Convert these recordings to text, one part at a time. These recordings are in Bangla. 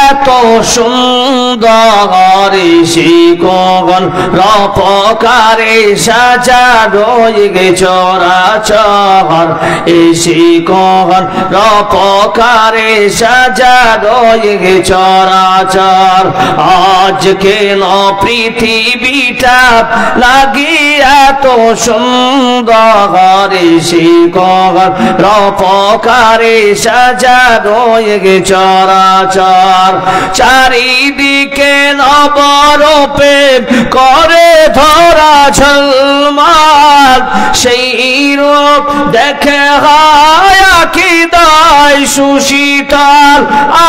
এত সুন্দর শিকগণ রপকারে সাজানো চরাচর শিকগণ রপকারে সাজানো চরাচর আজ কেন পৃথিবীটা লাগিয়া তো সুন্দর শিকগণ রপকারে সাজানো চরাচর চারিদিকে নবরূপে করে ধরা ঝলমাল সেই রূপ দেখে হয় আকিদায় সুশীতল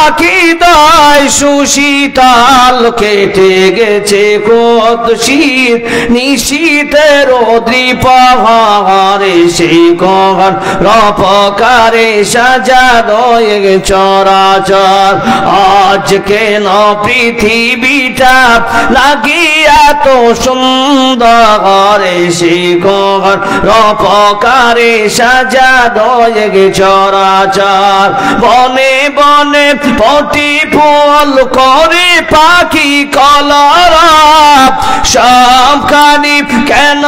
আকিদায় সুশীতল কেটে গেছে কত শীত নিশীতের দ্রিপহারে সেই কখন রপকারে সাজানো চরাচর আজ কেন পৃথিবীটা লাগিয়া তো সুন্দর সেই কখন রপকারে সাজানো চরাচর বনে বনে পটি ফুল করে পাখি কলরব সবখানি কেন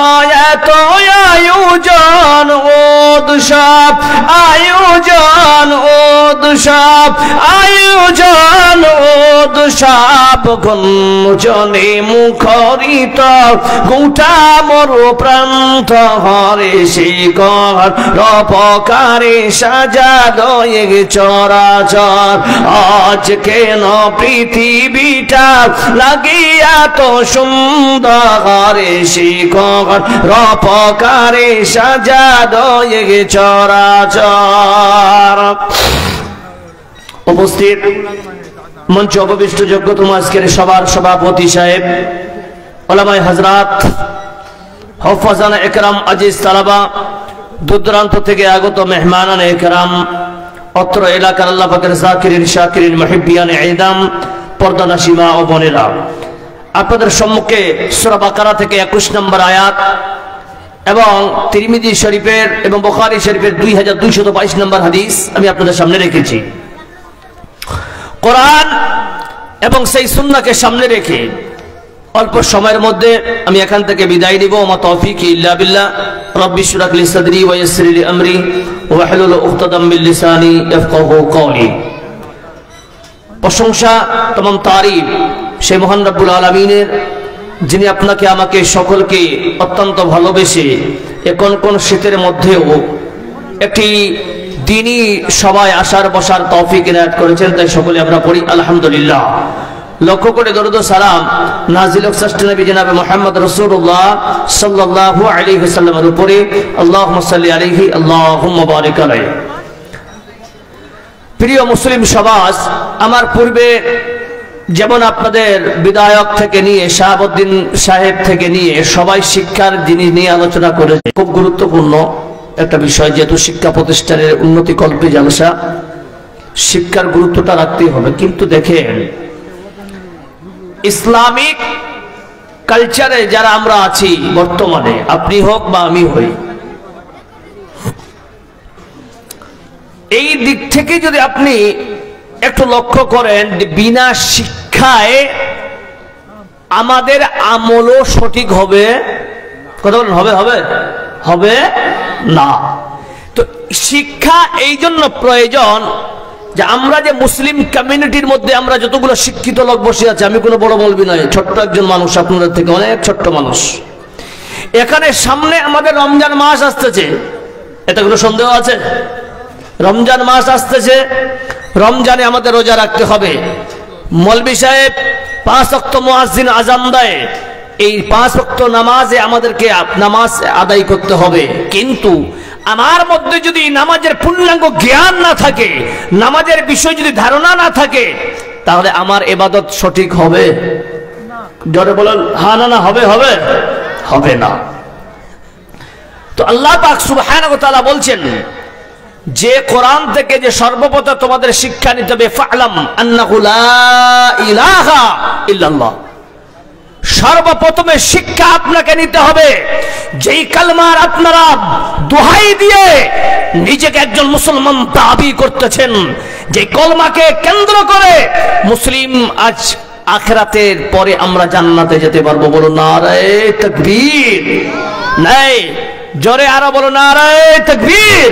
এত আয়োজন উৎসব আয়োজন উৎসব আয়োজন উৎসব গুঞ্জনে মুখরিত গোটা মরু প্রান্ত হরে শিকর রপকারে সাজানো চরাচর আজ কেন পৃথিবীটা লাগিয়া তো সুন্দর শিকর রপকারে সাজানো চরাচর। উপস্থিত মঞ্চ অববিষ্ট যোগ্যতম আজকের সবার সভাপতি সাহেব, ওলামায়ে হযরত, হুফাজানে একরাম, আজিজ তালাবা, দূরদূরান্ত থেকে আগত মেহমানানে একরাম, অত্র এলাকার আল্লাহ পাকের যাকিরিন শাকিরিন মুহিব্বিয়ানে ইদাম, পর্দানাশী মা ও বোনেরা, আপনাদের সম্মুখে সূরা বাকারা থেকে 21 নম্বর আয়াত এবং তিরমিজি শরীফের এবং বুখারী শরীফের 2222 নম্বর হাদিস আমি আপনাদের সামনে রেখেছি। কোরআন এবং সেই সুন্নাহকে সামনে রেখে অল্প সময়ের মধ্যে আমি এখান থেকে বিদায় নিব। ওয়া মা তৌফিকি ইল্লা বিল্লাহ। রব্বি ইশরাহ লি সাদরি ওয়া ইয়াসসির লি আমরি ওয়াহলুল উকতাদাম মিন লিসানি ইয়াফকাহু কওলি। প্রশংসা তমাম তারিফ সেই মহান রব্বুল আলামিনের, যিনি আপনাকে আমাকে সকলকে অত্যন্ত ভালোবেসে এখন কোন শীতের মধ্যেও একটি দিনই সবাই আসার বসার তৌফিক ইনায়াত করেছেন, তাই সকলে আমরা পড়ি আলহামদুলিল্লাহ। লক্ষ্য করে দরুদ ও সালাম নাজিল হোক শ্রেষ্ঠ নবী জনাবে মুহাম্মদ রাসূলুল্লাহ সাল্লাল্লাহু আলাইহি ওয়াসাল্লামের উপরে। আল্লাহুম্মা সাল্লি আলাইহি আল্লাহুম্মা বারিক আলাইহি। প্রিয় মুসলিম সমাজ, আমার পূর্বে যেমন আপনাদের বিধায়ক থেকে নিয়ে শাহাবুদ্দিন সাহেব থেকে নিয়ে সবাই শিক্ষার জিনিস নিয়ে আলোচনা করেছে, খুব গুরুত্বপূর্ণ একটা বিষয়, যেহেতু শিক্ষা প্রতিষ্ঠানের উন্নতি কল্পে জালসা, শিক্ষার গুরুত্বটা রাখতেই হবে। কিন্তু দেখেন, ইসলামিক কালচারে যারা আমরা আছি বর্তমানে, আপনি হোক বা আমি হই, এই দিক থেকে যদি আপনি একটু লক্ষ্য করেন, বিনা শিক্ষায় আমাদের আমলও সঠিক হবে, কথা বলেন, হবে হবে হবে না। তো শিক্ষা এই জন্য প্রয়োজন যে আমরা যে মুসলিম কমিউনিটির মধ্যে আমরা যতগুলো শিক্ষিত লোক বসে আছে, আমি কোনো বড় মৌলবি নয়, ছোট্ট একজন মানুষ, আপনাদের থেকে অনেক ছোট্ট মানুষ। এখানে সামনে আমাদের রমজান মাস আসতেছে, এটা কোনো সন্দেহ আছে? রমজান মাস আসতেছে, রমজানে আমাদের রোজা রাখতে হবে। মৌলবি সাহেব 5 ওয়াক্ত মুয়াজ্জিন আযান দেয়, এই 5 ওয়াক্ত নামাজে আমাদেরকে নামাজ আদায় করতে হবে। কিন্তু আমার মধ্যে যদি নামাজের পূর্ণাঙ্গ জ্ঞান না থাকে, নামাজের বিষয় যদি ধারণা না থাকে, তাহলে আমার ইবাদত সঠিক হবে? জোরে বলেন হ্যাঁ না না, হবে হবে হবে না। তো আল্লাহ পাক সুবহানাহু ওয়া তাআলা বলছেন যে কোরআন থেকে যে সর্বপ্রথম তোমাদের শিক্ষা নিতে হবে, ফা'লাম আন্নাহু লা ইলাহা ইল্লাল্লাহ। সর্বপ্রথমে শিক্ষা আপনাকে নিতে হবে, যেই কালমার আপনারা দোহাই দিয়ে নিজেকে একজন মুসলমান দাবি করতেছেন, যে কলমাকে কেন্দ্র করে মুসলিম আজ আখিরাতের পরে আমরা জান্নাতে যেতে পারবো। বলো নারায়ে তাকবীর। নাই জোরে আরো বলো নারায়ে তাকবীর।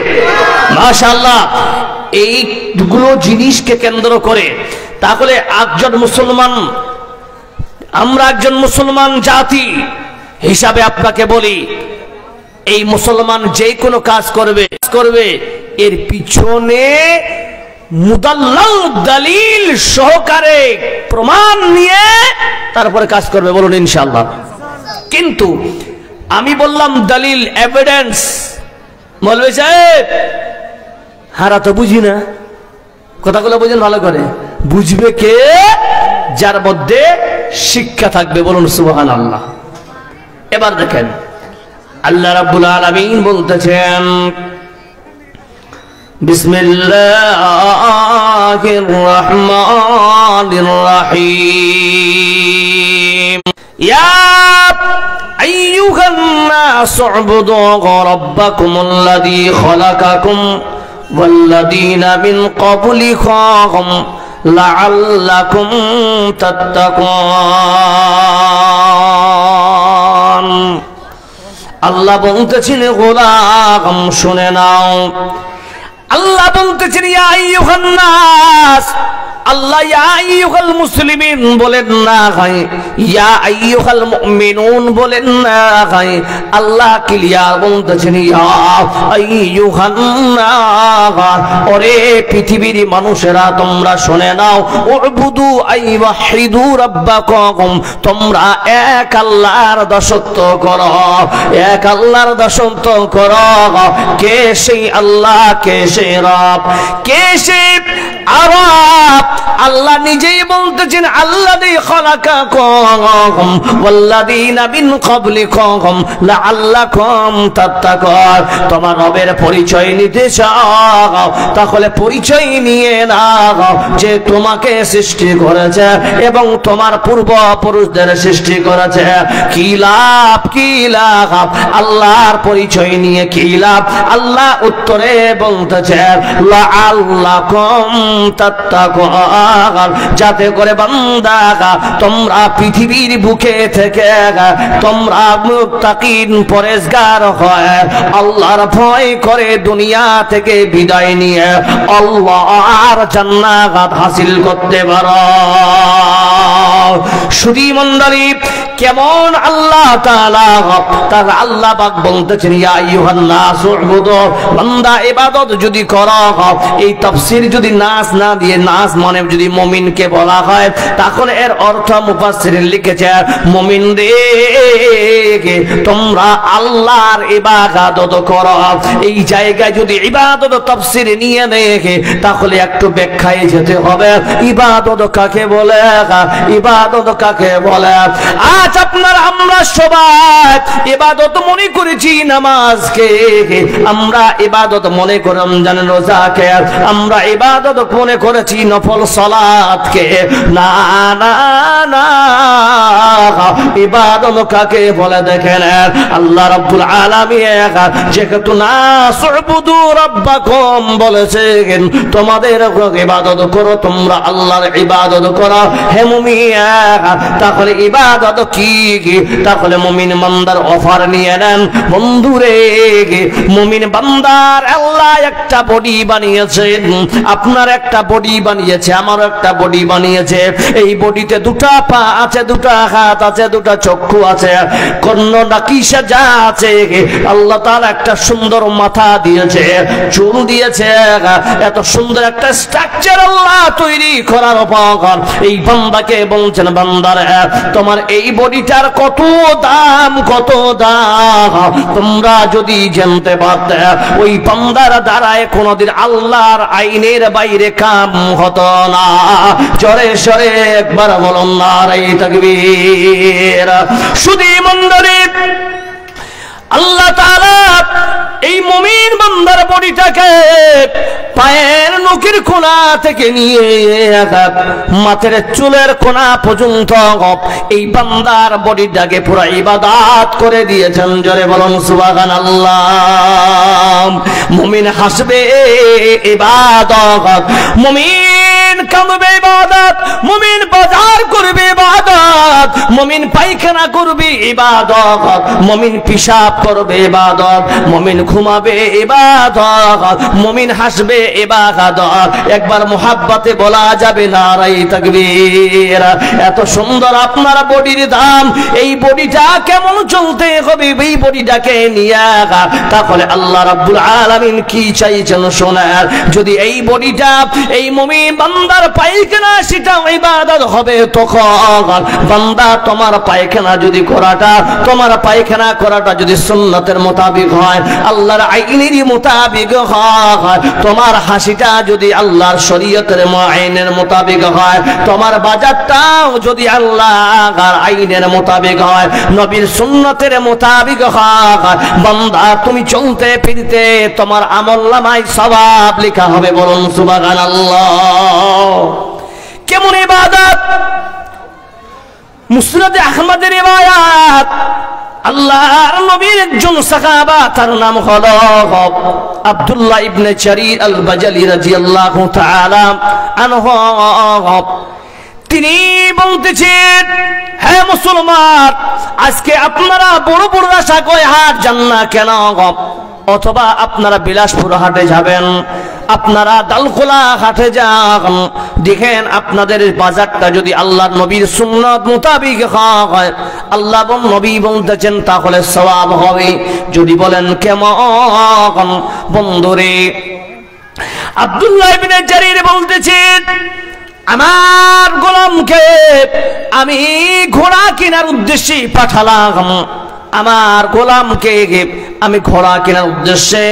মাশাআল্লাহ। এইগুলো জিনিসকে কেন্দ্র করে তাহলে একজন মুসলমান, আমরা একজন মুসলমান জাতি হিসাবে আপনাকে বলি, এই মুসলমান যে কোনো কাজ করবে এর পিছনে মুদাল্লাল দলিল সহকারে প্রমাণ নিয়ে তারপরে কাজ করবে। বলুন ইনশাআল্লাহ। কিন্তু আমি বললাম দলিল, এভিডেন্স, মৌলভী সাহেব হারা তো বুঝি না, কথাগুলো বুঝেন ভালো করে। বুঝবে কে? যার মধ্যে শিক্ষা থাকবে। বলুন সুবহানাল্লাহ। এবার দেখেন আল্লাহ রাব্বুল আলামিন বলতেছেন বিসমিল্লাহির রহমানির রহিম। ইয়া আইয়ুহান নাসু উবুদু রাব্বাকুমুল্লাযী খালাকাকুম ওয়াল্লাযীনা মিন ক্বাবলিকুম লাআল্লাকুম তাত্তাকুন। আল্লাহ বলতেছেন গোলাম শুনে নাও। আল্লাহ বলতেছেন ইয়া আইয়ুহান নাস, আল্লাহ ইয়া আইয়ুহাল মুসলিমিন বলেন না, ইয়া আইয়ুহাল মুমিনুন বলেন না। আল্লাহ ক্লিয়ার বলতেছেন ইয়া আইয়ুহান নাস, ওরে পৃথিবীর মানুষেরা তোমরা শুনে নাও। উবুদু আইওয়াহিদু রাব্বাকুম, তোমরা এক আল্লাহর দাসত্ব করো, এক আল্লাহর দাসত্ব করো। কে সেই আল্লাহ? কে সেই রব? কে সেই আরব? আল্লাহ নিজেই বলতেছেন আল্লাযী খালাকাকুম ওয়াল্লাযীনা মিন ক্বাবলিকুম লাআল্লাকুম তাত্তাকুন। তোমার রবের পরিচয় নিতে চাও তাহলে পরিচয় নিয়ে নাও যে তোমাকে সৃষ্টি করেছে এবং তোমার পূর্বপুরুষদের সৃষ্টি করেছে। কি লাভ? কি লাভ? আল্লাহর পরিচয় নিয়ে কি লাভ? আল্লাহ উত্তরে বলতেছে লাআল্লাকুম তাত্তাকুন, যাতে করে বান্দা তোমরা পৃথিবীর বুকে থেকে তোমরা মুত্তাকিন পরেজগার হয়, আল্লাহর ভয় করে দুনিয়া থেকে বিদায় নিয়ে আল্লাহর জান্নাত হাসিল করতে পারো। শুধু মণ্ডলী কেমন আল্লাহ তাআলা, তার আল্লাহ পাক বলতেছেন ইয়া আইয়ুহান নাস উবুদু, বান্দা ইবাদত যদি করো, এই তাফসীর যদি নাস না দিয়ে, নাস মানে যদি মুমিনকে বলা হয় তাহলে এর অর্থ মুফাসসিরিন লিখেছে মুমিনদেরকে তোমরা আল্লাহর ইবাদত করো। এই জায়গায় যদি ইবাদত তাফসীর নিয়ে দেখে তাহলে একটু ব্যাখ্যায় যেতে হবে ইবাদত কাকে বলে, ইবাদত কাকে বলে। আজ আপনারা আমরা সবাই ইবাদত মনে করেছি নামাজকে, আমরা ইবাদত মনে করি রমজান রোজাকে, আমরা ইবাদত মনে করেছি নফল সালাতকে। না না না, ইবাদত কাকে বলে দেখেন আল্লাহ রাব্বুল আলামিন যেহেতু নাস উবুদু রাব্বাকুম বলেছেন তোমাদের ইবাদত করো, তোমরা আল্লাহর ইবাদত করো। হে মুমিন, তাহলে ইবাদত কি? তাহলে মুমিন বান্দার অফার নিয়ে নেন বন্ধুরে। মুমিন বান্দার আল্লাহ একটা বডি বানিয়েছেন, আপনার একটা বডি বানিয়েছে, আমার একটা বডি বানিয়েছে। এই বডিতে দুটা পা আছে, দুটা হাত আছে, দুটা চক্ষু আছে, কর্ণ নাকিশা যা আছে। আল্লাহ তাআলা একটা সুন্দর মাথা দিয়েছে, চুল দিয়েছে, এত সুন্দর একটা স্ট্রাকচার আল্লাহ তৈরি করার পর এই বান্দাকে বলছেন বান্দারে তোমার এই বডিটার কত দাম, কত দাম। তোমরা যদি জানতে পারতে ওই বান্দার দ্বারায় কোনদিন আল্লাহর আইনের বাইরে কাম হতো না। জোরে সরে একবার বলুন নারায়ে তাকবীর। শুধু মণ্ডলী আল্লাহ তাআলা এই মুমিন বান্দার বডিটাকে পায়ের নখের কোনা থেকে নিয়ে মাথার চুলের কোনা পর্যন্ত এই বান্দার বডিটাকে পুরো ইবাদত করে দিয়েছেন। জোরে বলুন সুবহানাল্লাহ। মুমিন হাসবে ইবাদত, মুমিন কাঁদবে ইবাদত, মুমিন বাজার করবে ইবাদত, মুমিন পায়খানা করবে ইবাদত, মুমিন পিশাব করবে ইবাদত, মুমিন ঘুমাবে ইবাদত, মুমিন হাসবে ইবাদত। একবার মুহাব্বতে বলা যাবে নারাই তাকবীর। এত সুন্দর আপনার বডির দাম, এই বডিটা কেমন চলতে হবে এই বডিটাকে নিয়ে, তাহলে আল্লাহ রাব্বুল আলামিন কি চাইছেন শোনার। যদি এই বডিটা এই মুমিন বান্দার পায়খানা সেটা ইবাদত হবে, তখন বান্দা তোমার পায়খানা যদি করাটা, তোমার পায়খানা করাটা যদি সুন্নতের মোতাবিক হয়, আল্লাহর আইনের মোতাবিক হয়, তোমার হাসিটা যদি আল্লাহর শরীয়তের আইনের মোতাবিক হয়, তোমার বাজারটাও যদি আল্লাহর আইনের মোতাবিক হয়, নবীর সুন্নতের মোতাবিক হয়, বান্দা তুমি চলতে ফিরতে তোমার আমলনামায় সওয়াব লেখা হবে। বলুন সুবহানাল্লাহ। কেমন ইবাদত? মুসনাদ আহমদের রিওয়ায়াত, আল্লাহর নবীর একজন সাহাবা, তার নাম হলো আব্দুল্লাহ ইবনে জারির আল বাজালি রাদিয়াল্লাহু তাআলা আনহু। তিনি বলতেছেন, হ্যাঁ মুসলমান, আজকে আপনারা বড় বড় আশা করে হাট যান না কেন? অথবা আপনারা বিলাসপুর হাটে যাবেন, আপনারা দালখোলা হাটে যান, দেখেন আপনাদের বাজারটা যদি আল্লাহর নবীর সুন্নাত মোতাবিক হয়, আল্লাহ নবী বলতেছেন তাহলে সওয়াব হবে। যদি বলেন কেমন? বন্ধুরে, আব্দুল্লাহ ইবনে জারির বলতেছেন, আমার গোলামকে আমি ঘোড়া কেনার উদ্দেশ্যে পাঠালাম, আমার গোলামকে আমি ঘোড়া কেনার উদ্দেশ্যে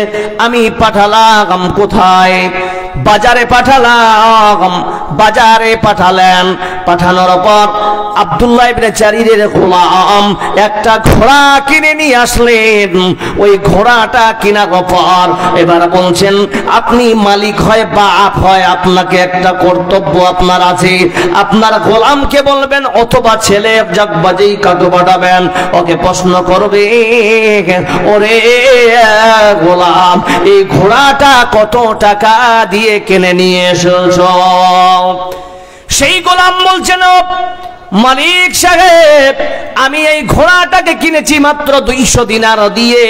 আমি পাঠালাম। কোথায়? বাজারে পাঠালাম। বাজারে পাঠালেন। পাঠানোর পর আব্দুল্লাহ ইবনে জারিরের গোলাম একটা ঘোড়া কিনে নিয়ে আসলেন। ওই ঘোড়াটা কেনার পর এবার বলছেন, আপনি মালিক হয় বাপ হয়, আপনাকে একটা কর্তব্য আপনার আছে। আপনার গোলামকে বলবেন অথবা ছেলে জাগবাজেই কাকে পাঠাবেন, ওকে প্রশ্ন করবে, ওরে গোলাম, এই ঘোড়াটা কত টাকা দিয়ে কিনে নিয়ে এসেছ? সেই গোলাম বলছেন, মালিক সাহেব, আমি এই ঘোড়াটাকে কিনেছি মাত্র 200 দিনার দিয়ে।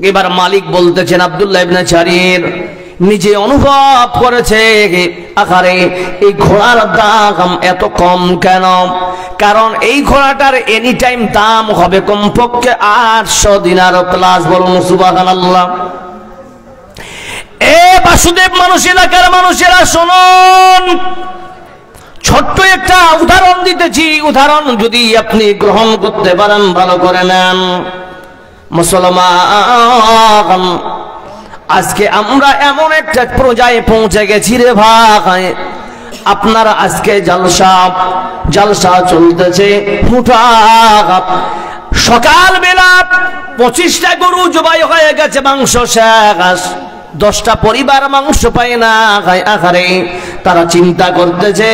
এবার মালিক বলতেছেন, আব্দুল্লাহ ইবনে জারির নিজে অনুভব করেছে, আকারে এই ঘোড়ার দাম এত কম কেন? কারণ এই ঘোড়াটার এনি টাইম দাম হবে কমপক্ষে 800 দিনার প্লাস। বলুন সুবহানাল্লাহ। এ বাসুদেব মানুষ এলাকার মানুষেরা শুনুন, ছোট্ট একটা উদাহরণ দিতেছি। উদাহরণ যদি আপনি গ্রহণ করতে পারেন ভালো করে নেন। মুসলমান, আজকে আমরা এমন একটা পর্যায়ে পৌঁছে গেছি রে ভাই, আপনারা আজকে জলসা চলতেছে, হুটা সকাল বেলা 25টা গরু জবাই হয়ে গেছে, মাংস শেষ, 10টা পরিবার মাংস পায় না। আহারে, তারা চিন্তা করতেছে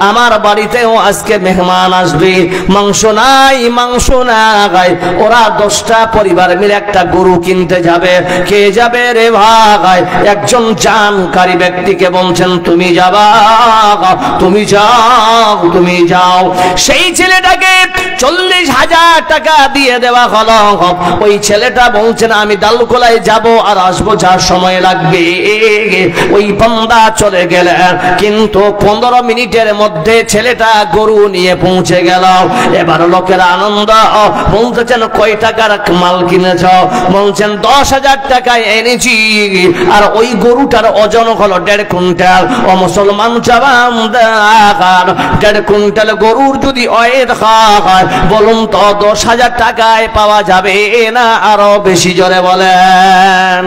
আমার বাড়িতেও আজকে মেহমান আসবে, মাংস নাই, মাংস নাই। ওরা 10টা পরিবার মিলে একটা গরু কিনতে যাবে। কে যাবে রে ভাই? একজন জানকারী ব্যক্তিকে বলছেন, তুমি যাবা, তুমি যাও, তুমি যাও। সেই ছেলেটাকে 40,000 টাকা দিয়ে দেওয়া হলো। ওই ছেলেটা বলছেন, আমি দালকোলায় যাব আর আসবো, যার সময় লাগবে। ওই বান্দা চলে গেলেন, কিন্তু 15 মিনিটের মধ্যে ছেলেটা গরু নিয়ে পৌঁছে গেল। এবার লোকেরা আনন্দ, বলতেছেন কয় টাকার মাল কিনেছ? বলছেন 10,000 টাকায় এনেছি। আর ওই গরুটার ওজন হলো 1.5 কুইন্টাল। ও মুসলমান জবান, 1.5 কুইন্টাল গরুর যদি ওয়েট হয়, বলুন তো 10,000 টাকায় পাওয়া যাবে না আরো বেশি? জোরে বলেন,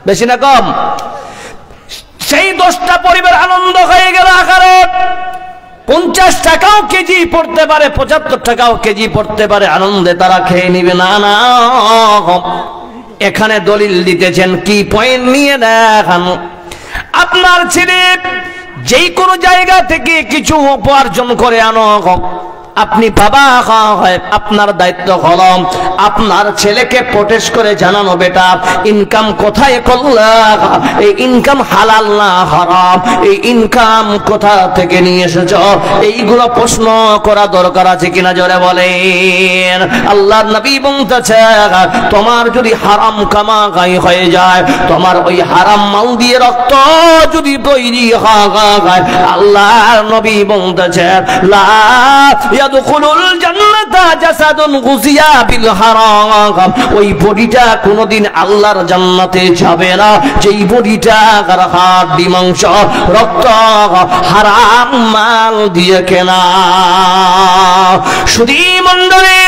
বেশি না কম? সেই 10টা পরিবার আনন্দ হয়ে গেল। আকারে 50 টাকাও কেজি পড়তে পারে, 75 টাকাও কেজি পড়তে পারে, আনন্দে তারা খেয়ে নিবে। না না, এখানে দলিল দিতেছেন, কি পয়েন্ট নিয়ে দেখান। আপনার ছেলে যেই কোনো জায়গা থেকে কিছু উপার্জন করে আনো, আপনি বাবা হয়, আপনার দায়িত্ব হলো আপনার ছেলেকে প্রোটেস্ট করে জানানো, বেটা ইনকাম কোথায় করলা, এই ইনকাম হালাল না হারাম, এই ইনকাম কোথা থেকে নিয়ে এসেছ, এইগুলো প্রশ্ন করা দরকার আছে কিনা জোরে বলেন। আল্লাহর নবী বলতেছে, তোমার যদি হারাম কামাই হয়ে যায়, তোমার ওই হারাম মাল দিয়ে রক্ত যদি তৈরি হয়, আল্লাহর নবী বলতেছে লা ইয়াদখুলুল জান্নাতা জাসাদুন গুজিয়া বিল হারাম, ওই বডিটা কোনোদিন আল্লাহর জান্নাতে যাবে না যেই বডিটা হাড় মাংস রক্ত হারাম মাল দিয়ে কেনা। শুধু মণ্ডলী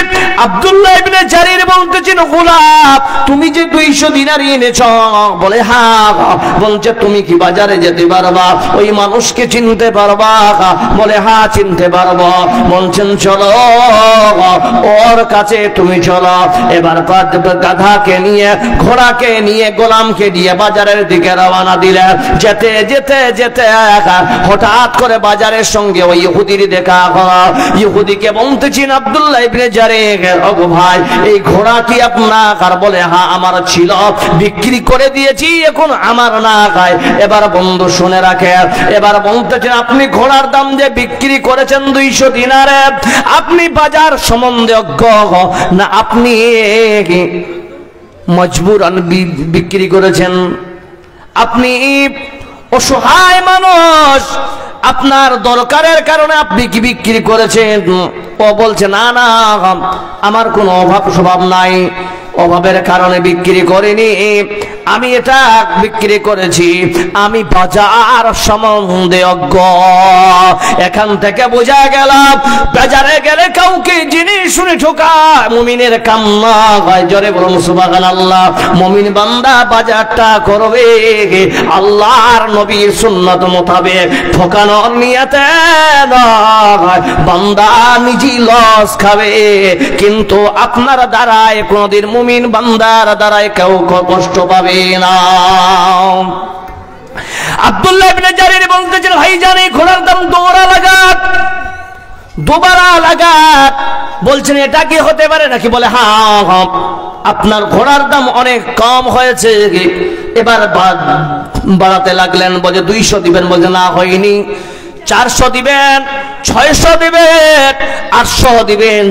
আব্দুল্লাহ ইবনে জারির বলতেছেন, গোলাপ তুমি যে 200 দিনার এনেছ, বলে হ্যাঁ। বলছে তুমি কি বাজারে যেতে পারবা, ওই মানুষকে চিনতে পারবা, বলে হ্যাঁ চিনতে পারবো। বলছেন চলো ওর কাছে তুমি চলো। এবার গাধাকে নিয়ে ঘোড়াকে নিয়ে গোলামকে নিয়ে বাজারের দিকে রওনা দিলে, যেতে যেতে যেতে হঠাৎ করে বাজারের সঙ্গে ওই ইহুদির দেখা হলো। ইহুদিকে বলতেছেন আব্দুল্লাহ ইবনে জারির, ওগো ভাই এই ঘোড়া কি আপনার? বলে হ্যাঁ আমার ছিল, বিক্রি করে দিয়েছি, এখন আমার না খায়। এবার বন্ধু শুনে রাখে, এবার বলতেছেন আপনি ঘোড়ার দাম যে বিক্রি করেছেন 200 দিনারে, আপনি বাজার সম্বন্ধে অজ্ঞ না আপনি মজবুরান বিক্রি করেছেন? আপনি অসহায় মানুষ, আপনার দরকারের কারণে আপনি কি বিক্রি করেছেন? ও বলছে না না আমার কোনো অভাব স্বভাব নাই, অভাবের কারণে বিক্রি করিনি, আমি এটা বিক্রি করেছি, আমি বাজার সম্বন্ধে অজ্ঞ। এখান থেকে বোঝা গেল বাজারে গেলে কাউকে জিনিস শুনে ঠোকায় মুমিনের কাম না হয়। জোরে বলুন সুবহানাল্লাহ। মুমিন বান্দা বাজারটা করবে আল্লাহর নবীর সুন্নাত মোতাবেক, ঠকানোর নিয়তে নয়। বান্দা নিজেই লস খাবে, কিন্তু আপনার দ্বারায় কোনদিন মুমিন বান্দার দ্বারায় কেউ কষ্ট পাবে না। আব্দুল্লাহ ইবনে জারির বলতেছেন, ভাই জানে ঘোড়ার দাম দুবারা লাগাত। বলছেন এটা কি হতে পারে নাকি? বলে হ্যাঁ আপনার ঘোড়ার দাম অনেক কম হয়েছে। এবার বাড়াতে লাগলেন, বলে 200 দিবেন, বলছে না হয়নি, 400 দিবেন, 600 দিবেন, 800 দিবেন।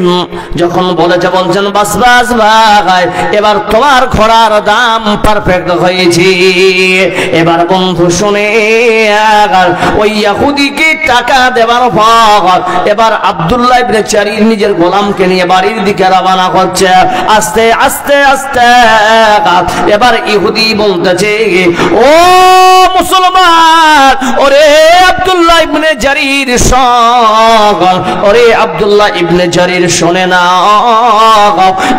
যখন বলেছে বলছেন বাস বাস ভাই এবার তোমার ঘোড়ার দাম পারফেক্ট হয়েছে। এবার বন্ধু শুনে ওই ইহুদিকে টাকা দেওয়ার পর এবার আব্দুল্লাহ ইবনে জারির নিজের গোলামকে নিয়ে বাড়ির দিকে রওনা করছে। আস্তে আস্তে আস্তে এবার ইহুদি বলতেছে, ও মুসলমান, ওরে আব্দুল্লাহ ইবনে জারির শোন, ওরে আব্দুল্লাহ ইবনে জারির শোনে না,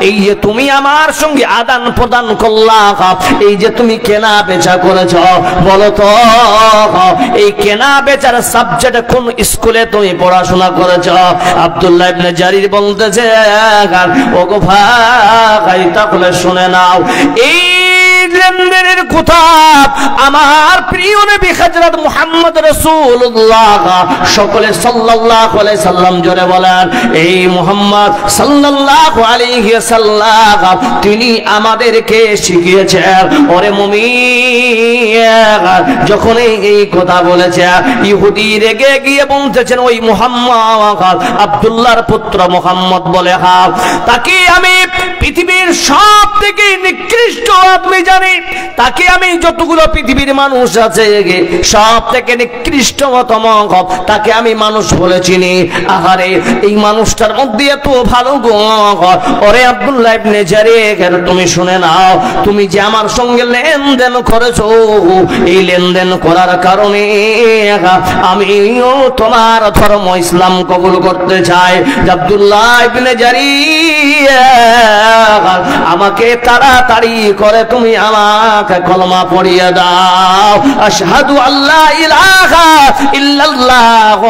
এই যে তুমি আমার সঙ্গে আদান প্রদান করলা, এই যে তুমি কেনা বেচা করেছ, বলো তো এই কেনা বেচার সাবজেক্ট কোন স্কুলে তুমি পড়াশোনা করেছ? আব্দুল্লাহ ইবনে জারির বলতেছে, ওগো ভাই তাহলে শুনে নাও, এই লেনদেনের কথা আমার প্রিয় নবী হযরত মুহাম্মদ রাসূলুল্লাহ সকলে সাল্লাল্লাহু আলাইহি সাল্লাম জোরে বলেন, এই মুহাম্মদ সাল্লাল্লাহু আলাইহি সাল্লাম তিনি আমাদেরকে শিখিয়েছেন। ওরে মুমিন, যখন এই কথা বলেছে ইহুদি রেগে গিয়ে বলতেছেন, ওই মুহাম্মদ আব্দুল্লাহর পুত্র মুহাম্মদ বলে হ্যাঁ, তাকে আমি পৃথিবীর সব থেকে নিকৃষ্ট আদমি জানি, তাকে আমি যতগুলো পৃথিবীর মানুষ আছে সব থেকে নিকৃষ্টতম তাকে আমি মানুষ বলে চিনি। আহারে এই মানুষটার মধ্যে এত ভালো গুণ। ওরে আব্দুল্লাহ ইবনে জারির, তুমি শুনে নাও, তুমি যে আমার সঙ্গে লেনদেন করেছো, এই লেনদেন করার কারণে আমিও তোমার ধর্ম ইসলাম কবুল করতে চাই। আব্দুল্লাহ ইবনে জারির আমাকে তাড়াতাড়ি করে তুমি আমাকে কলমা পড়িয়ে দাও। আশহাদু আল্লা ইলাহা ইল্লাল্লাহ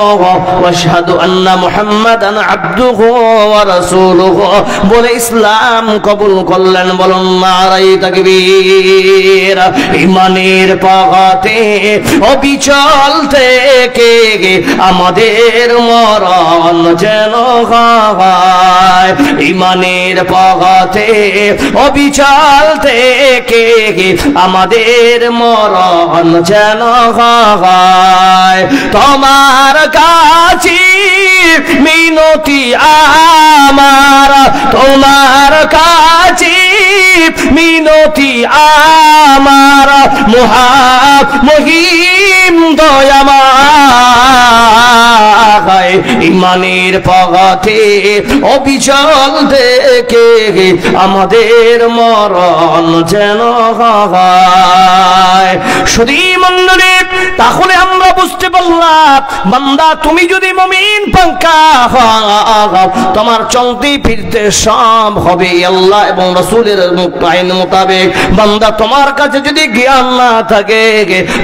ওয়া আশহাদু আন্না মুহাম্মাদান আবদুহু ওয়া রাসূলুহু বলে ইসলাম কবুল করলেন। বলুন নারায়ে তাকবীর। ঈমানের পথে অবিচল থেকে আমাদের মরণ যেন হয়। ঈমানের পথে অবিচল থেকে আমাদের মরণ যেন হয়। তোমার কাছে মিনতি আমার, তোমার কাছে মিনতি আমার, মহিম দয়াময়। ঈমানের পথে অবিচল থেকে আমাদের মরণ যেন হয়। শুধু মণ্ডলী, তাহলে আমরা বুঝতে পারলাম বান্দা তুমি যদি মুমিন পাক্কা হও তোমার চলতে ফিরতে সব হবে আল্লাহ এবং রাসূলের আইন মোতাবেক। বান্দা তোমার কাছে যদি জ্ঞান না থাকে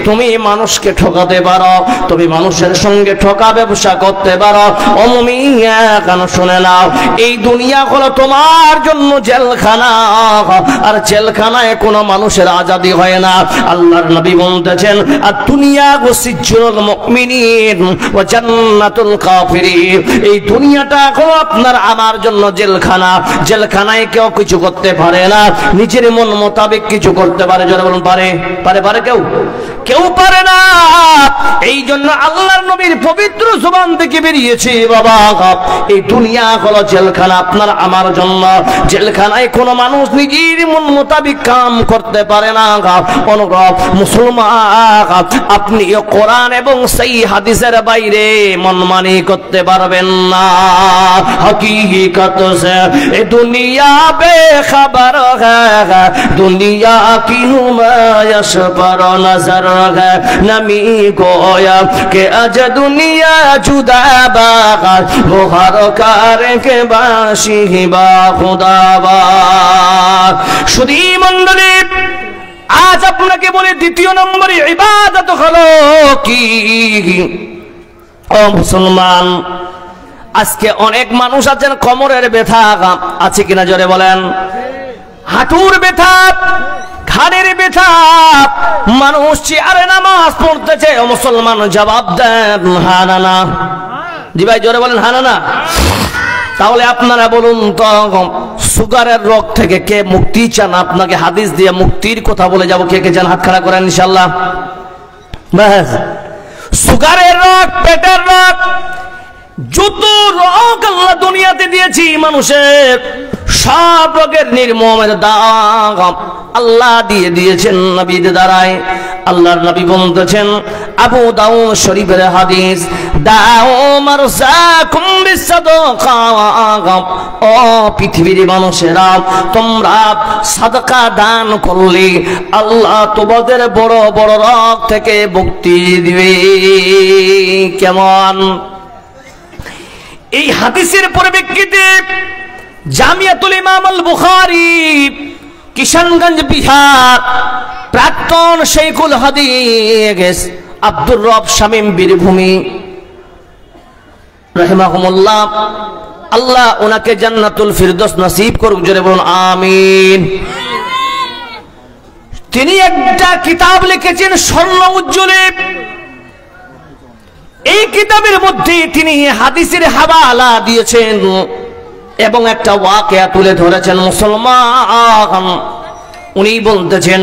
তুমি মানুষকে ঠকাতে পারো, তুমি মানুষের সঙ্গে ঠকা ব্যবসা করতে পারো। ও মুমিন কেন শুনে নাও, এই দুনিয়া হলো তোমার জন্য জেলখানা, আর জেলখানায় কোনো মানুষের আজাদি হয় না। আল্লাহর নবী বলতেছেন আর দুনিয়া সিজ্জুল মুমিনিন ওয়া জান্নাতুল কাফিরিন। এই দুনিয়াটা হলো আপনার আমার জন্য জেলখানা। জেলখানায় কেউ কিছু করতে পারে না, নিজের মন মোতাবেক কিছু করতে পারে। যারা বলুন পারে, পারে পারে কেউ কেউ পারে না। এই জন্য আল্লাহর নবীর পবিত্র জবান থেকে বেরিয়েছে বাবা এই দুনিয়া হলো জেলখানা আপনার আমার জন্য। জেলখানায় কোনো মানুষ নিজের মন মোতাবেক কাম করতে পারে না। অনুরূপ মুসলমান আপনি কোরআন এবং সেই হাদিসের বাইরে মনমানি করতে পারবেন না। হकीकत से दुनिया बेखबर है, दुनिया की नुमाइश पर नजर है। नमी गोया के अज दुनिया जुदा बाग वो हर कार के बाशी बा खुदाबाद। শুধু মণ্ডলী আজ আপনাকে বলে দ্বিতীয় নম্বরে ইবাদত হলো কি? ও মুসলমান, আজকে অনেক মানুষ আছেন কোমরের ব্যথা আছে কিনা জোরে বলেন, হাঁটুর ব্যথা, ঘাড়ের ব্যথা, মানুষ চেয়ারে নামাজ পড়তেছে। ও মুসলমান জবাব দেন হ্যাঁ না না। জি ভাই জোরে বলেন হ্যাঁ না না। তাহলে আপনারা বলুন তো সুগারের রোগ থেকে কে মুক্তি চান? আপনাকে হাদিস দিয়ে মুক্তির কথা বলে যাব। কে কে চান হাত খাড়া করেন ইনশাআল্লাহ। ব্যাস, সুগারের রোগ, পেটের রোগ, যত রোগ আল্লাহ দুনিয়াতে দিয়েছি মানুষের সব রোগের নির্মমের দাম আল্লাহ দিয়ে দিয়েছেন নবীর দ্বারায়। আল্লাহর নবী বলতেছেন আবু দাউদ শরীফের হাদিস, দাও মারসাকুম বিসাদাকা। ও পৃথিবীর মানুষেরা, তোমরা সাদকা দান করলে আল্লাহ তোমাদের বড় বড় রোগ থেকে মুক্তি দিবে। কেমন? এই হাদিসের পরিপ্রেক্ষিতে জামিয়াতুল ইমাম আল বুখারী কিশনগঞ্জ বিহার প্রাক্তন শেখুল হাদিস আব্দুর রব শামীম বীরভূমি রাহিমাহুমুল্লাহ, আল্লাহ ওনাকে জান্নাতুল ফিরদৌস নসিব করুক। জোরে বলুন আমিন। তিনি একটা কিতাব লিখেছেন স্বর্ণ উজ্জ্বলে। এই কিতাবের মধ্যে তিনি হাদিসের হাওয়ালা দিয়েছেন এবং একটা ওয়াকিয়া তুলে ধরেছেন। মুসলমান উনি বলতেছেন,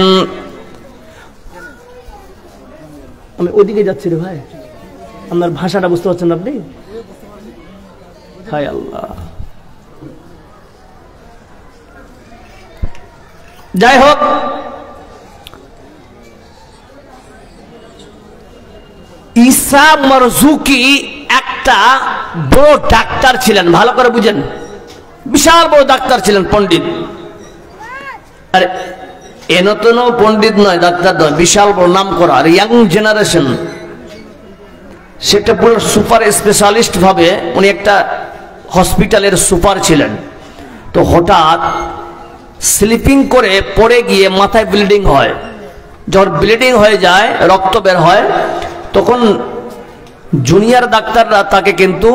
আমি ওইদিকে যাচ্ছি রে ভাই, আপনার ভাষাটা বুঝতে পারছেন আপনি? হায় আল্লাহ। যাই হোক, ঈসা মারজুকি একটা বড় ডাক্তার ছিলেন। ভালো করে বুঝেন, বিশাল বড় ডাক্তার ছিলেন, পণ্ডিত। আরে এনতন পণ্ডিত নয়, ডাক্তার নয়, বিশাল বড় নাম করা। আর ইয়াং জেনারেশন, সেটা পুরো সুপার স্পেশালিস্ট ভাবে উনি একটা হসপিটালের সুপার ছিলেন। তো হঠাৎ স্লিপিং করে পড়ে গিয়ে মাথায় ব্লিডিং হয়। যখন ব্লিডিং হয়ে যায়, রক্ত বের হয়, তখন জুনিয়র ডাক্তাররা তাকে কিন্তু